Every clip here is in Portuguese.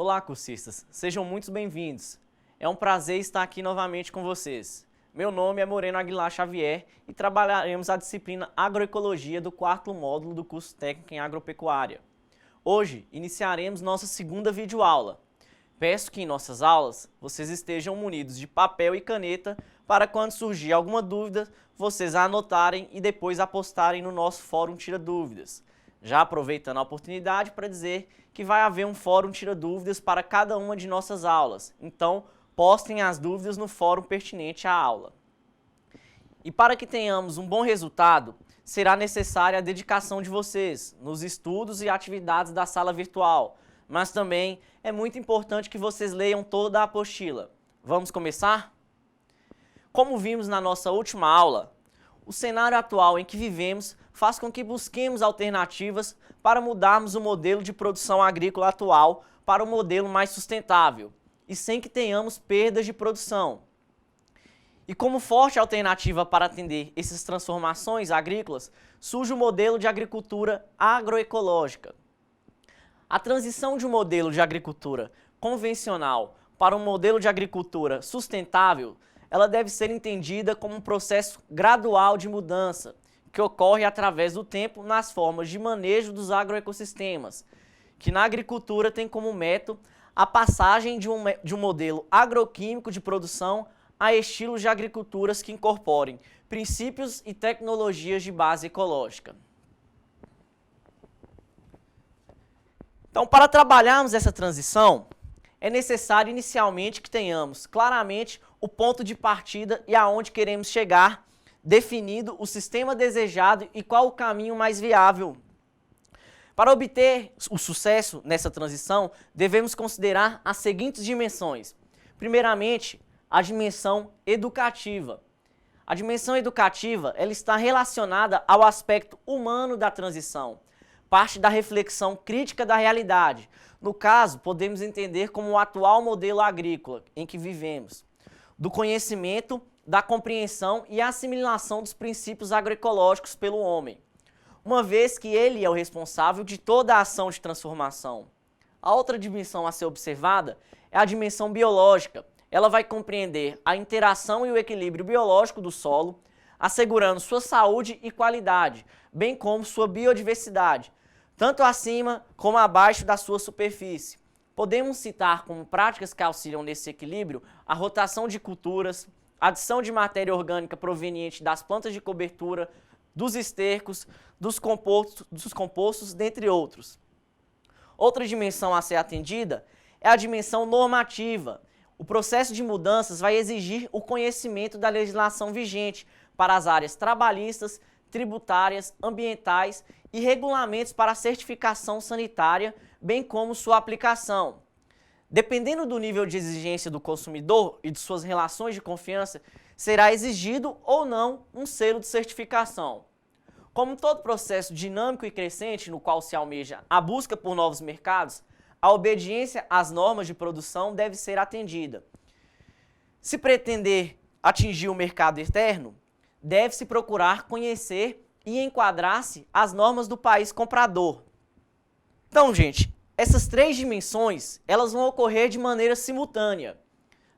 Olá, cursistas! Sejam muito bem-vindos. É um prazer estar aqui novamente com vocês. Meu nome é Moreno Aguilar Xavier e trabalharemos a disciplina Agroecologia do 4º módulo do curso técnico em Agropecuária. Hoje, iniciaremos nossa segunda videoaula. Peço que em nossas aulas vocês estejam munidos de papel e caneta para quando surgir alguma dúvida, vocês a anotarem e depois a postarem no nosso Fórum Tira Dúvidas. Já aproveitando a oportunidade para dizer que vai haver um Fórum Tira Dúvidas para cada uma de nossas aulas, então postem as dúvidas no fórum pertinente à aula. E para que tenhamos um bom resultado, será necessária a dedicação de vocês nos estudos e atividades da sala virtual, mas também é muito importante que vocês leiam toda a apostila. Vamos começar? Como vimos na nossa última aula, o cenário atual em que vivemos faz com que busquemos alternativas para mudarmos o modelo de produção agrícola atual para um modelo mais sustentável e sem que tenhamos perdas de produção. E como forte alternativa para atender essas transformações agrícolas, surge o modelo de agricultura agroecológica. A transição de um modelo de agricultura convencional para um modelo de agricultura sustentável, ela deve ser entendida como um processo gradual de mudança, que ocorre através do tempo nas formas de manejo dos agroecossistemas, que na agricultura tem como método a passagem de um modelo agroquímico de produção a estilos de agriculturas que incorporem princípios e tecnologias de base ecológica. Então, para trabalharmos essa transição, é necessário inicialmente que tenhamos claramente o ponto de partida e aonde queremos chegar, definido o sistema desejado e qual o caminho mais viável. Para obter o sucesso nessa transição, devemos considerar as seguintes dimensões. Primeiramente, a dimensão educativa. A dimensão educativa ela está relacionada ao aspecto humano da transição, parte da reflexão crítica da realidade. No caso, podemos entender como o atual modelo agrícola em que vivemos, do conhecimento, da compreensão e assimilação dos princípios agroecológicos pelo homem, uma vez que ele é o responsável de toda a ação de transformação. A outra dimensão a ser observada é a dimensão biológica. Ela vai compreender a interação e o equilíbrio biológico do solo, assegurando sua saúde e qualidade, bem como sua biodiversidade, tanto acima como abaixo da sua superfície. Podemos citar como práticas que auxiliam nesse equilíbrio a rotação de culturas, adição de matéria orgânica proveniente das plantas de cobertura, dos estercos, dos compostos, dentre outros. Outra dimensão a ser atendida é a dimensão normativa. O processo de mudanças vai exigir o conhecimento da legislação vigente para as áreas trabalhistas, tributárias, ambientais e regulamentos para a certificação sanitária, bem como sua aplicação. Dependendo do nível de exigência do consumidor e de suas relações de confiança, será exigido ou não um selo de certificação. Como todo processo dinâmico e crescente no qual se almeja a busca por novos mercados, a obediência às normas de produção deve ser atendida. Se pretender atingir o mercado externo, deve-se procurar conhecer e enquadrar-se às normas do país comprador. Então, gente, essas três dimensões, elas vão ocorrer de maneira simultânea,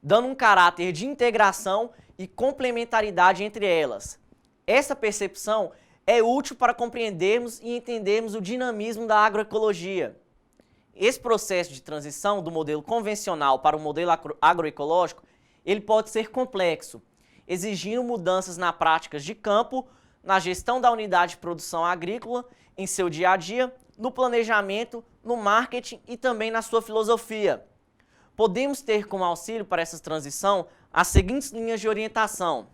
dando um caráter de integração e complementaridade entre elas. Essa percepção é útil para compreendermos e entendermos o dinamismo da agroecologia. Esse processo de transição do modelo convencional para o modelo agroecológico, ele pode ser complexo, exigindo mudanças na práticas de campo, na gestão da unidade de produção agrícola, em seu dia a dia, no planejamento, no marketing e também na sua filosofia. Podemos ter como auxílio para essa transição as seguintes linhas de orientação.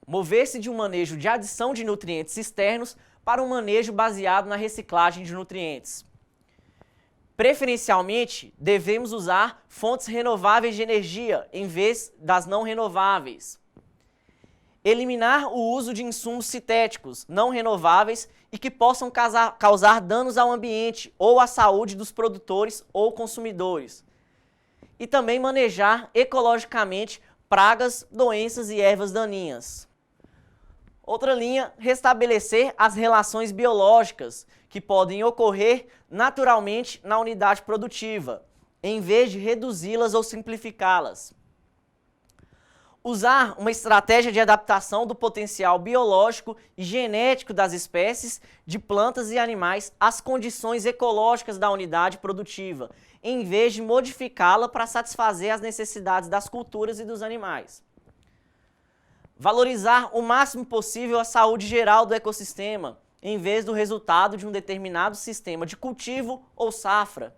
Mover-se de um manejo de adição de nutrientes externos para um manejo baseado na reciclagem de nutrientes. Preferencialmente, devemos usar fontes renováveis de energia em vez das não renováveis. Eliminar o uso de insumos sintéticos não renováveis e que possam causar danos ao ambiente ou à saúde dos produtores ou consumidores. E também manejar ecologicamente pragas, doenças e ervas daninhas. Outra linha, restabelecer as relações biológicas que podem ocorrer naturalmente na unidade produtiva, em vez de reduzi-las ou simplificá-las. Usar uma estratégia de adaptação do potencial biológico e genético das espécies de plantas e animais às condições ecológicas da unidade produtiva, em vez de modificá-la para satisfazer as necessidades das culturas e dos animais. Valorizar o máximo possível a saúde geral do ecossistema, em vez do resultado de um determinado sistema de cultivo ou safra.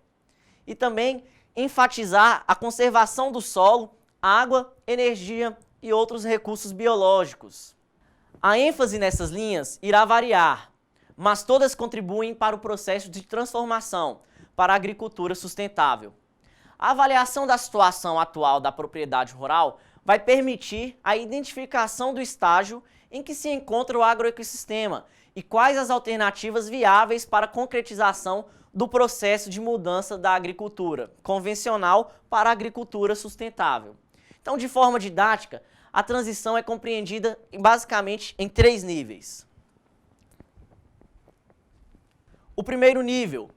E também enfatizar a conservação do solo, água, energia e outros recursos biológicos. A ênfase nessas linhas irá variar, mas todas contribuem para o processo de transformação para a agricultura sustentável. A avaliação da situação atual da propriedade rural vai permitir a identificação do estágio em que se encontra o agroecossistema e quais as alternativas viáveis para a concretização do processo de mudança da agricultura convencional para a agricultura sustentável. Então, de forma didática, a transição é compreendida basicamente em 3 níveis. O primeiro nível,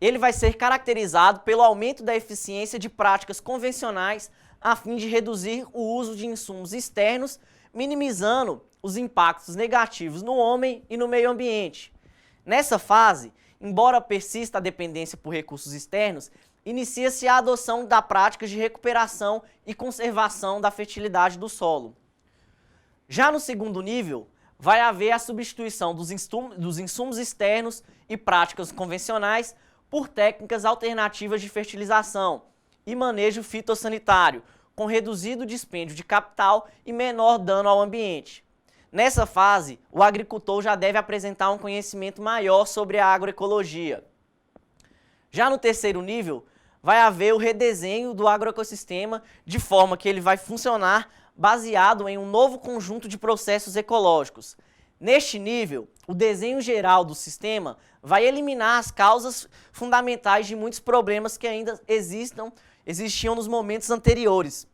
ele vai ser caracterizado pelo aumento da eficiência de práticas convencionais a fim de reduzir o uso de insumos externos, minimizando os impactos negativos no homem e no meio ambiente. Nessa fase, embora persista a dependência por recursos externos, inicia-se a adoção da prática de recuperação e conservação da fertilidade do solo. Já no segundo nível, vai haver a substituição dos insumos externos e práticas convencionais por técnicas alternativas de fertilização e manejo fitossanitário, com reduzido dispêndio de capital e menor dano ao ambiente. Nessa fase, o agricultor já deve apresentar um conhecimento maior sobre a agroecologia. Já no terceiro nível, vai haver o redesenho do agroecossistema de forma que ele vai funcionar baseado em um novo conjunto de processos ecológicos. Neste nível, o desenho geral do sistema vai eliminar as causas fundamentais de muitos problemas que ainda existiam nos momentos anteriores.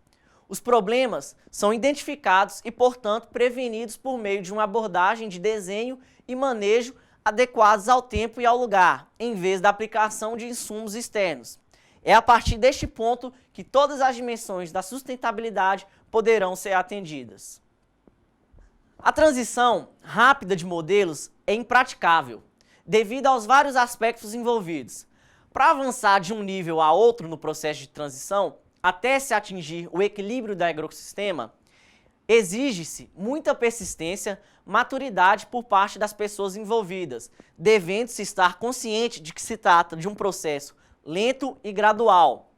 Os problemas são identificados e, portanto, prevenidos por meio de uma abordagem de desenho e manejo adequados ao tempo e ao lugar, em vez da aplicação de insumos externos. É a partir deste ponto que todas as dimensões da sustentabilidade poderão ser atendidas. A transição rápida de modelos é impraticável, devido aos vários aspectos envolvidos. Para avançar de um nível a outro no processo de transição, até se atingir o equilíbrio do agrossistema, exige-se muita persistência, maturidade por parte das pessoas envolvidas, devendo-se estar consciente de que se trata de um processo lento e gradual.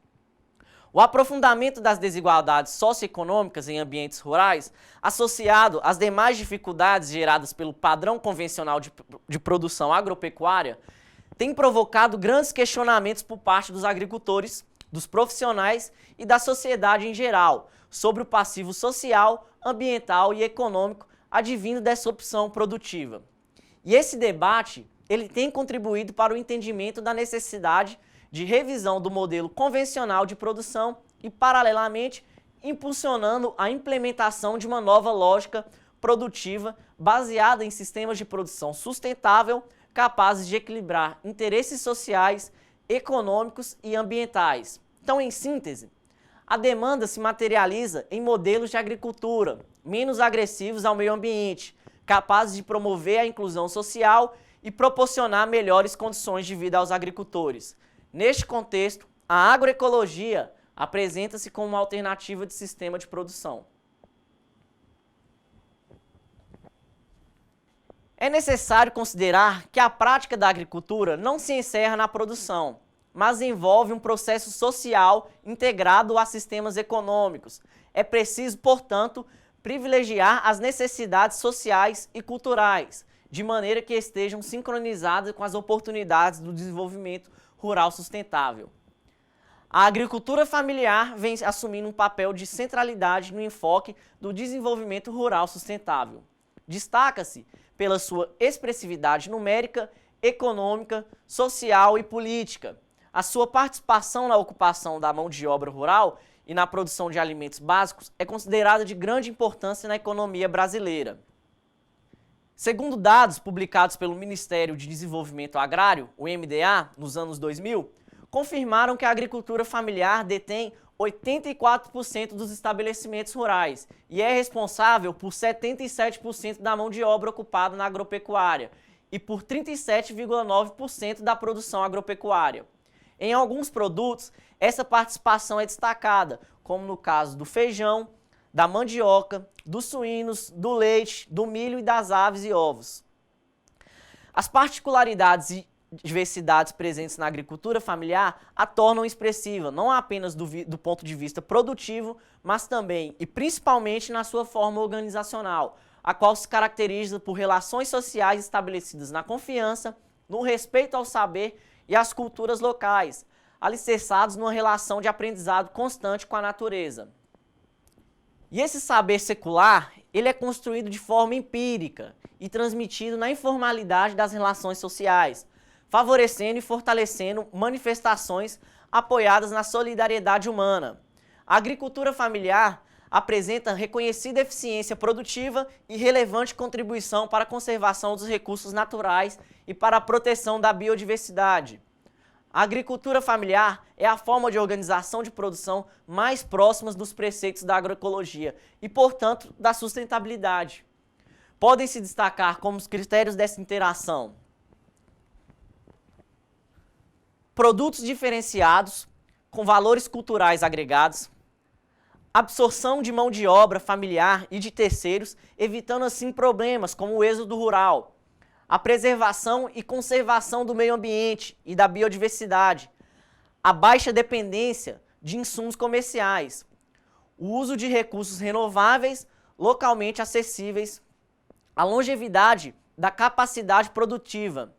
O aprofundamento das desigualdades socioeconômicas em ambientes rurais, associado às demais dificuldades geradas pelo padrão convencional de produção agropecuária, tem provocado grandes questionamentos por parte dos agricultores, dos profissionais e da sociedade em geral, sobre o passivo social, ambiental e econômico advindo dessa opção produtiva. E esse debate, ele tem contribuído para o entendimento da necessidade de revisão do modelo convencional de produção e, paralelamente, impulsionando a implementação de uma nova lógica produtiva baseada em sistemas de produção sustentável capazes de equilibrar interesses sociais, econômicos e ambientais. Então, em síntese, a demanda se materializa em modelos de agricultura menos agressivos ao meio ambiente, capazes de promover a inclusão social e proporcionar melhores condições de vida aos agricultores. Neste contexto, a agroecologia apresenta-se como uma alternativa de sistema de produção. É necessário considerar que a prática da agricultura não se encerra na produção, mas envolve um processo social integrado a sistemas econômicos. É preciso, portanto, privilegiar as necessidades sociais e culturais, de maneira que estejam sincronizadas com as oportunidades do desenvolvimento rural sustentável. A agricultura familiar vem assumindo um papel de centralidade no enfoque do desenvolvimento rural sustentável. Destaca-se pela sua expressividade numérica, econômica, social e política. A sua participação na ocupação da mão de obra rural e na produção de alimentos básicos é considerada de grande importância na economia brasileira. Segundo dados publicados pelo Ministério de Desenvolvimento Agrário, o MDA, nos anos 2000, confirmaram que a agricultura familiar detém 84% dos estabelecimentos rurais e é responsável por 77% da mão de obra ocupada na agropecuária e por 37,9% da produção agropecuária. Em alguns produtos, essa participação é destacada, como no caso do feijão, da mandioca, dos suínos, do leite, do milho e das aves e ovos. As particularidades e diversidades presentes na agricultura familiar a tornam expressiva, não apenas do ponto de vista produtivo, mas também e principalmente na sua forma organizacional, a qual se caracteriza por relações sociais estabelecidas na confiança, no respeito ao saber e às culturas locais, alicerçados numa relação de aprendizado constante com a natureza. E esse saber secular, ele é construído de forma empírica e transmitido na informalidade das relações sociais, favorecendo e fortalecendo manifestações apoiadas na solidariedade humana. A agricultura familiar apresenta reconhecida eficiência produtiva e relevante contribuição para a conservação dos recursos naturais e para a proteção da biodiversidade. A agricultura familiar é a forma de organização de produção mais próxima dos preceitos da agroecologia e, portanto, da sustentabilidade. Podem se destacar como os critérios dessa interação: produtos diferenciados, com valores culturais agregados, absorção de mão de obra familiar e de terceiros, evitando assim problemas como o êxodo rural, a preservação e conservação do meio ambiente e da biodiversidade, a baixa dependência de insumos comerciais, o uso de recursos renováveis localmente acessíveis, a longevidade da capacidade produtiva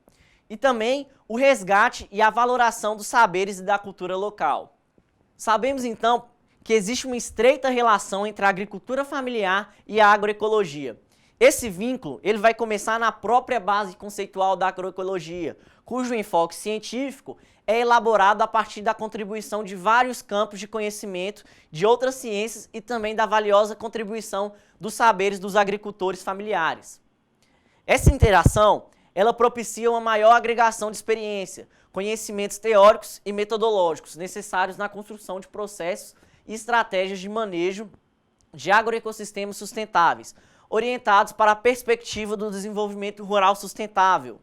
e também o resgate e a valoração dos saberes e da cultura local. Sabemos então que existe uma estreita relação entre a agricultura familiar e a agroecologia. Esse vínculo ele vai começar na própria base conceitual da agroecologia, cujo enfoque científico é elaborado a partir da contribuição de vários campos de conhecimento de outras ciências e também da valiosa contribuição dos saberes dos agricultores familiares. Essa interação ela propicia uma maior agregação de experiência, conhecimentos teóricos e metodológicos necessários na construção de processos e estratégias de manejo de agroecossistemas sustentáveis, orientados para a perspectiva do desenvolvimento rural sustentável.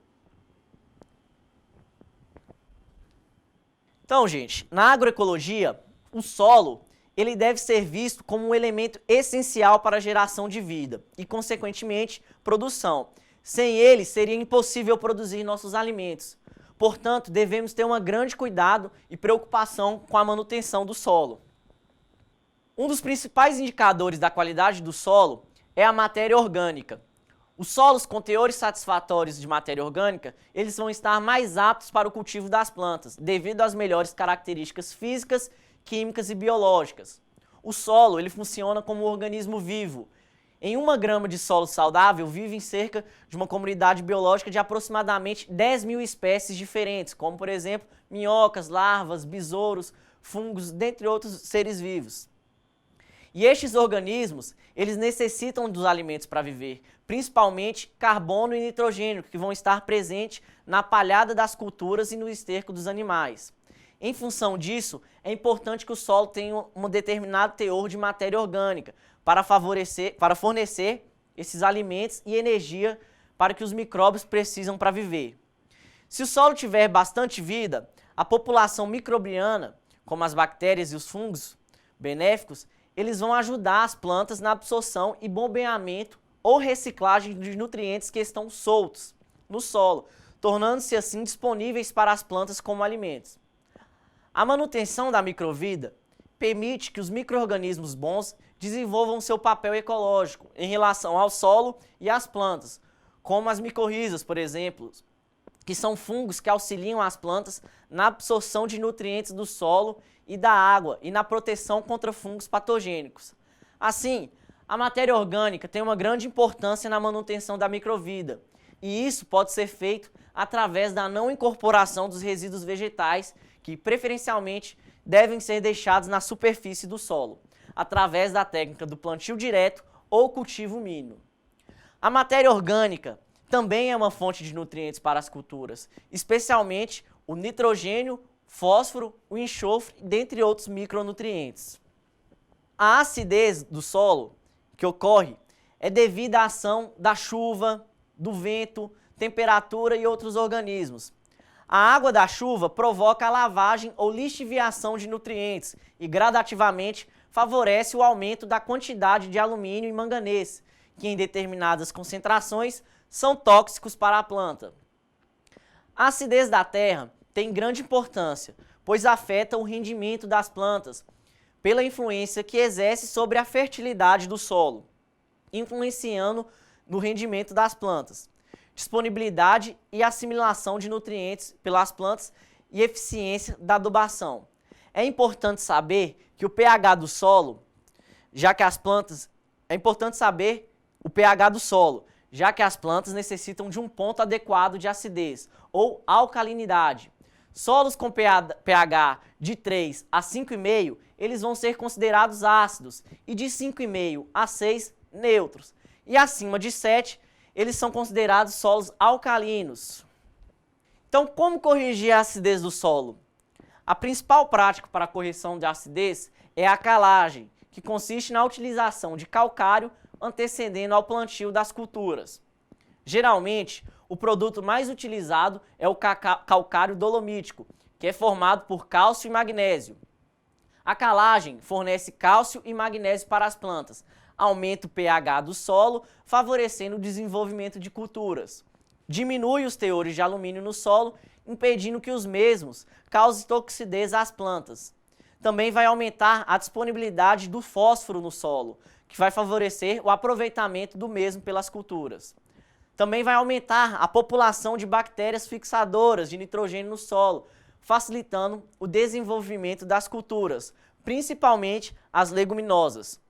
Então, gente, na agroecologia, o solo ele deve ser visto como um elemento essencial para a geração de vida e, consequentemente, produção. Sem ele, seria impossível produzir nossos alimentos. Portanto, devemos ter um grande cuidado e preocupação com a manutenção do solo. Um dos principais indicadores da qualidade do solo é a matéria orgânica. Os solos com teores satisfatórios de matéria orgânica, eles vão estar mais aptos para o cultivo das plantas, devido às melhores características físicas, químicas e biológicas. O solo, ele funciona como um organismo vivo. Em 1 grama de solo saudável, vivem cerca de uma comunidade biológica de aproximadamente 10.000 espécies diferentes, como, por exemplo, minhocas, larvas, besouros, fungos, dentre outros seres vivos. E estes organismos, eles necessitam dos alimentos para viver, principalmente carbono e nitrogênio, que vão estar presentes na palhada das culturas e no esterco dos animais. Em função disso, é importante que o solo tenha um determinado teor de matéria orgânica para fornecer esses alimentos e energia para que os micróbios precisam para viver. Se o solo tiver bastante vida, a população microbiana, como as bactérias e os fungos benéficos, eles vão ajudar as plantas na absorção e bombeamento ou reciclagem de nutrientes que estão soltos no solo, tornando-se assim disponíveis para as plantas como alimentos. A manutenção da microvida permite que os micro-organismos bons desenvolvam seu papel ecológico em relação ao solo e às plantas, como as micorrizas, por exemplo, que são fungos que auxiliam as plantas na absorção de nutrientes do solo e da água e na proteção contra fungos patogênicos. Assim, a matéria orgânica tem uma grande importância na manutenção da microvida, e isso pode ser feito através da não incorporação dos resíduos vegetais, que preferencialmente devem ser deixados na superfície do solo, através da técnica do plantio direto ou cultivo mínimo. A matéria orgânica também é uma fonte de nutrientes para as culturas, especialmente o nitrogênio, fósforo, o enxofre, dentre outros micronutrientes. A acidez do solo que ocorre é devido à ação da chuva, do vento, temperatura e outros organismos. A água da chuva provoca a lavagem ou lixiviação de nutrientes e gradativamente favorece o aumento da quantidade de alumínio e manganês, que em determinadas concentrações são tóxicos para a planta. A acidez da terra tem grande importância, pois afeta o rendimento das plantas, pela influência que exerce sobre a fertilidade do solo, influenciando no rendimento das plantas, disponibilidade e assimilação de nutrientes pelas plantas e eficiência da adubação. É importante saber que o pH do solo, já que as plantas necessitam de um ponto adequado de acidez ou alcalinidade. Solos com pH de 3 a 5,5, eles vão ser considerados ácidos, e de 5,5 a 6, neutros. E acima de 7, eles são considerados solos alcalinos. Então, como corrigir a acidez do solo? A principal prática para a correção de acidez é a calagem, que consiste na utilização de calcário antecedendo ao plantio das culturas. Geralmente, o produto mais utilizado é o calcário dolomítico, que é formado por cálcio e magnésio. A calagem fornece cálcio e magnésio para as plantas, aumenta o pH do solo, favorecendo o desenvolvimento de culturas. Diminui os teores de alumínio no solo, impedindo que os mesmos causem toxidez às plantas. Também vai aumentar a disponibilidade do fósforo no solo, que vai favorecer o aproveitamento do mesmo pelas culturas. Também vai aumentar a população de bactérias fixadoras de nitrogênio no solo, facilitando o desenvolvimento das culturas, principalmente as leguminosas.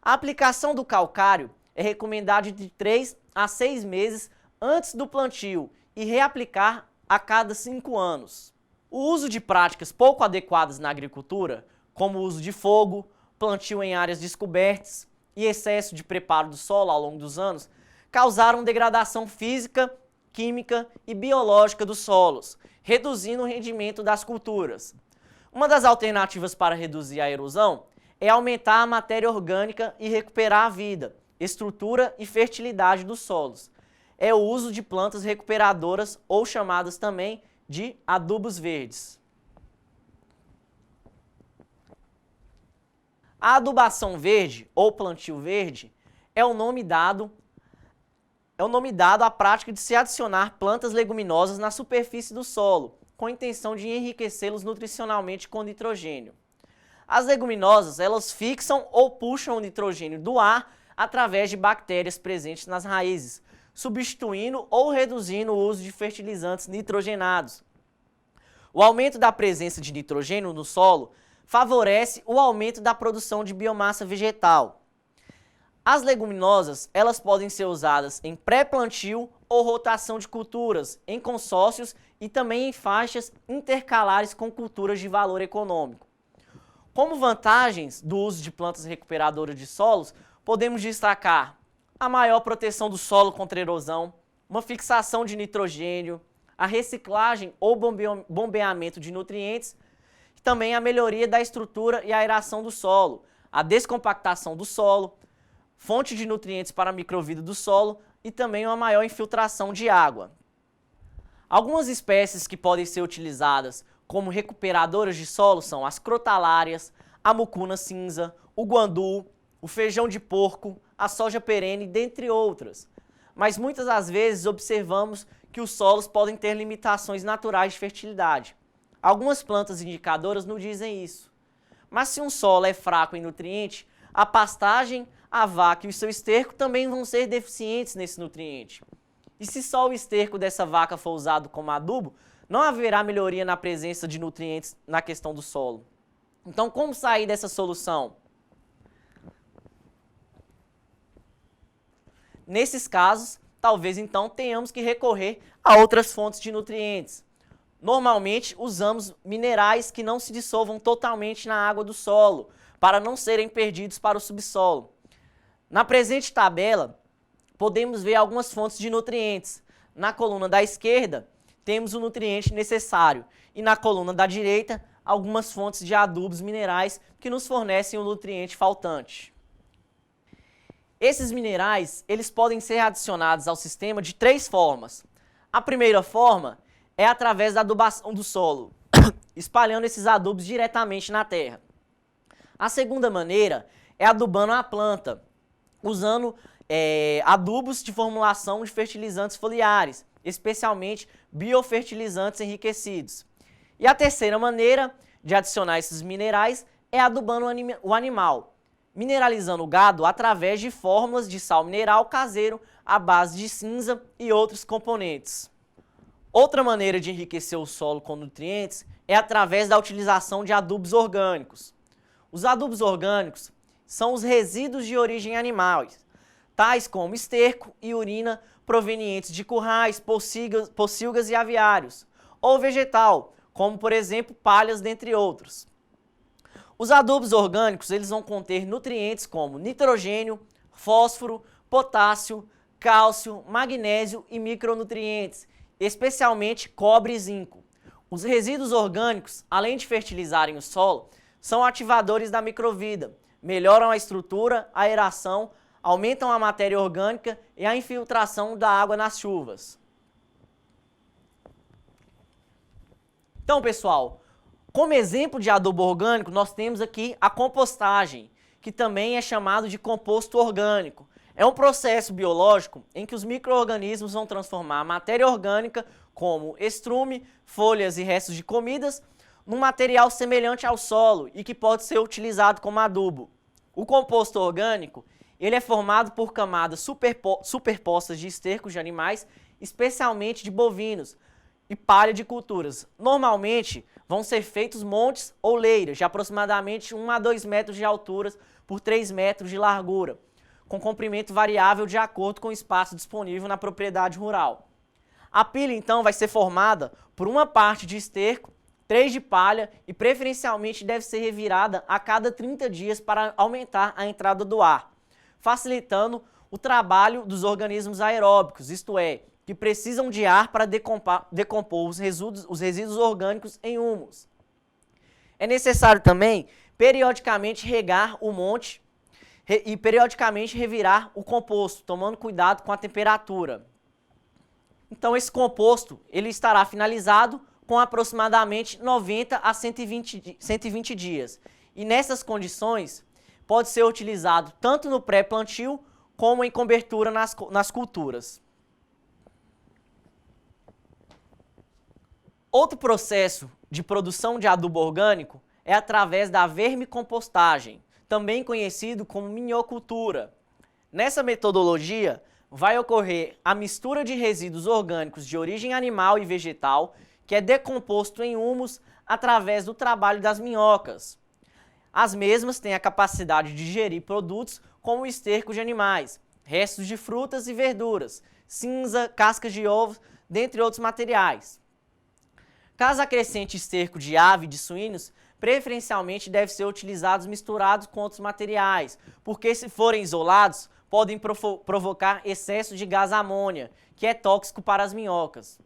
A aplicação do calcário é recomendada de 3 a 6 meses antes do plantio e reaplicar a cada 5 anos. O uso de práticas pouco adequadas na agricultura, como o uso de fogo, plantio em áreas descobertas e excesso de preparo do solo ao longo dos anos, causaram degradação física, química e biológica dos solos, reduzindo o rendimento das culturas. Uma das alternativas para reduzir a erosão é aumentar a matéria orgânica e recuperar a vida, estrutura e fertilidade dos solos. É o uso de plantas recuperadoras ou chamadas também de adubos verdes. A adubação verde ou plantio verde é o nome dado à prática de se adicionar plantas leguminosas na superfície do solo, com a intenção de enriquecê-los nutricionalmente com nitrogênio. As leguminosas, elas fixam ou puxam o nitrogênio do ar através de bactérias presentes nas raízes, substituindo ou reduzindo o uso de fertilizantes nitrogenados. O aumento da presença de nitrogênio no solo favorece o aumento da produção de biomassa vegetal. As leguminosas, elas podem ser usadas em pré-plantio ou rotação de culturas, em consórcios e também em faixas intercalares com culturas de valor econômico. Como vantagens do uso de plantas recuperadoras de solos, podemos destacar a maior proteção do solo contra erosão, uma fixação de nitrogênio, a reciclagem ou bombeamento de nutrientes, e também a melhoria da estrutura e aeração do solo, a descompactação do solo, fonte de nutrientes para a microvida do solo e também uma maior infiltração de água. Algumas espécies que podem ser utilizadas como recuperadoras de solo são as crotalárias, a mucuna cinza, o guandu, o feijão de porco, a soja perene, dentre outras. Mas muitas das vezes observamos que os solos podem ter limitações naturais de fertilidade. Algumas plantas indicadoras nos dizem isso. Mas se um solo é fraco em nutriente, a pastagem, a vaca e o seu esterco também vão ser deficientes nesse nutriente. E se só o esterco dessa vaca for usado como adubo, não haverá melhoria na presença de nutrientes na questão do solo. Então, como sair dessa solução? Nesses casos, talvez então tenhamos que recorrer a outras fontes de nutrientes. Normalmente, usamos minerais que não se dissolvam totalmente na água do solo, para não serem perdidos para o subsolo. Na presente tabela, podemos ver algumas fontes de nutrientes, Na coluna da esquerda, temos o nutriente necessário e na coluna da direita, algumas fontes de adubos minerais que nos fornecem o nutriente faltante. Esses minerais, eles podem ser adicionados ao sistema de 3 formas. A primeira forma é através da adubação do solo, espalhando esses adubos diretamente na terra. A segunda maneira é adubando a planta, usando adubos de formulação de fertilizantes foliares, especialmente biofertilizantes enriquecidos. E a terceira maneira de adicionar esses minerais é adubando o animal, mineralizando o gado através de fórmulas de sal mineral caseiro à base de cinza e outros componentes. Outra maneira de enriquecer o solo com nutrientes é através da utilização de adubos orgânicos. Os adubos orgânicos são os resíduos de origem animal, tais como esterco e urina provenientes de currais, pocilgas e aviários, ou vegetal, como por exemplo palhas, dentre outros. Os adubos orgânicos eles vão conter nutrientes como nitrogênio, fósforo, potássio, cálcio, magnésio e micronutrientes, especialmente cobre e zinco. Os resíduos orgânicos, além de fertilizarem o solo, são ativadores da microvida, melhoram a estrutura, a aeração, aumentam a matéria orgânica e a infiltração da água nas chuvas. Então, pessoal, como exemplo de adubo orgânico, nós temos aqui a compostagem, que também é chamado de composto orgânico. É um processo biológico em que os micro-organismos vão transformar a matéria orgânica, como estrume, folhas e restos de comidas, num material semelhante ao solo e que pode ser utilizado como adubo. O composto orgânico ele é formado por camadas superpostas de estercos de animais, especialmente de bovinos, e palha de culturas. Normalmente, vão ser feitos montes ou leiras de aproximadamente 1 a 2 metros de altura por 3 metros de largura, com comprimento variável de acordo com o espaço disponível na propriedade rural. A pilha, então, vai ser formada por uma parte de esterco, 3 de palha e, preferencialmente, deve ser revirada a cada 30 dias para aumentar a entrada do ar, facilitando o trabalho dos organismos aeróbicos, isto é, que precisam de ar para decompor os resíduos orgânicos em humus. É necessário também, periodicamente, regar o monte e periodicamente revirar o composto, tomando cuidado com a temperatura. Então, esse composto ele estará finalizado com aproximadamente 90 a 120 dias. E nessas condições, pode ser utilizado tanto no pré-plantio como em cobertura nas culturas. Outro processo de produção de adubo orgânico é através da vermicompostagem, também conhecido como minhocultura. Nessa metodologia, vai ocorrer a mistura de resíduos orgânicos de origem animal e vegetal, que é decomposto em humus através do trabalho das minhocas. As mesmas têm a capacidade de digerir produtos como esterco de animais, restos de frutas e verduras, cinza, cascas de ovos, dentre outros materiais. Caso acrescente esterco de ave e de suínos, preferencialmente deve ser utilizados misturados com outros materiais, porque se forem isolados, podem provocar excesso de gás amônia, que é tóxico para as minhocas.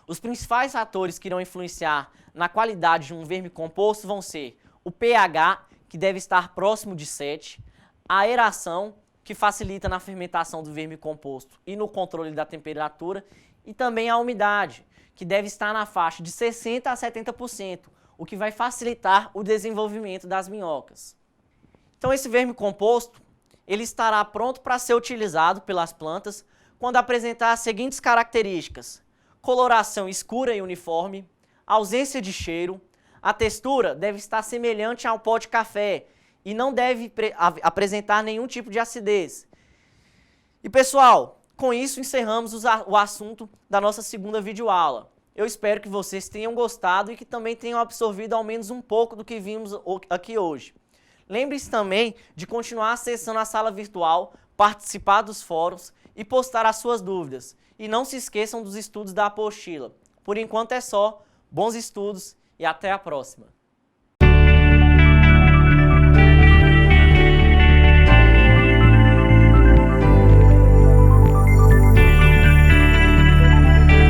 Os principais fatores que irão influenciar na qualidade de um vermicomposto vão ser o pH, que deve estar próximo de 7, a aeração, que facilita na fermentação do vermicomposto e no controle da temperatura, e também a umidade, que deve estar na faixa de 60% a 70%, o que vai facilitar o desenvolvimento das minhocas. Então esse vermicomposto ele estará pronto para ser utilizado pelas plantas quando apresentar as seguintes características: coloração escura e uniforme, ausência de cheiro, a textura deve estar semelhante ao pó de café e não deve apresentar nenhum tipo de acidez. E pessoal, com isso encerramos o assunto da nossa segunda videoaula. Eu espero que vocês tenham gostado e que também tenham absorvido ao menos um pouco do que vimos aqui hoje. Lembre-se também de continuar acessando a sala virtual, participar dos fóruns e postar as suas dúvidas. E não se esqueçam dos estudos da apostila. Por enquanto é só, bons estudos e até a próxima!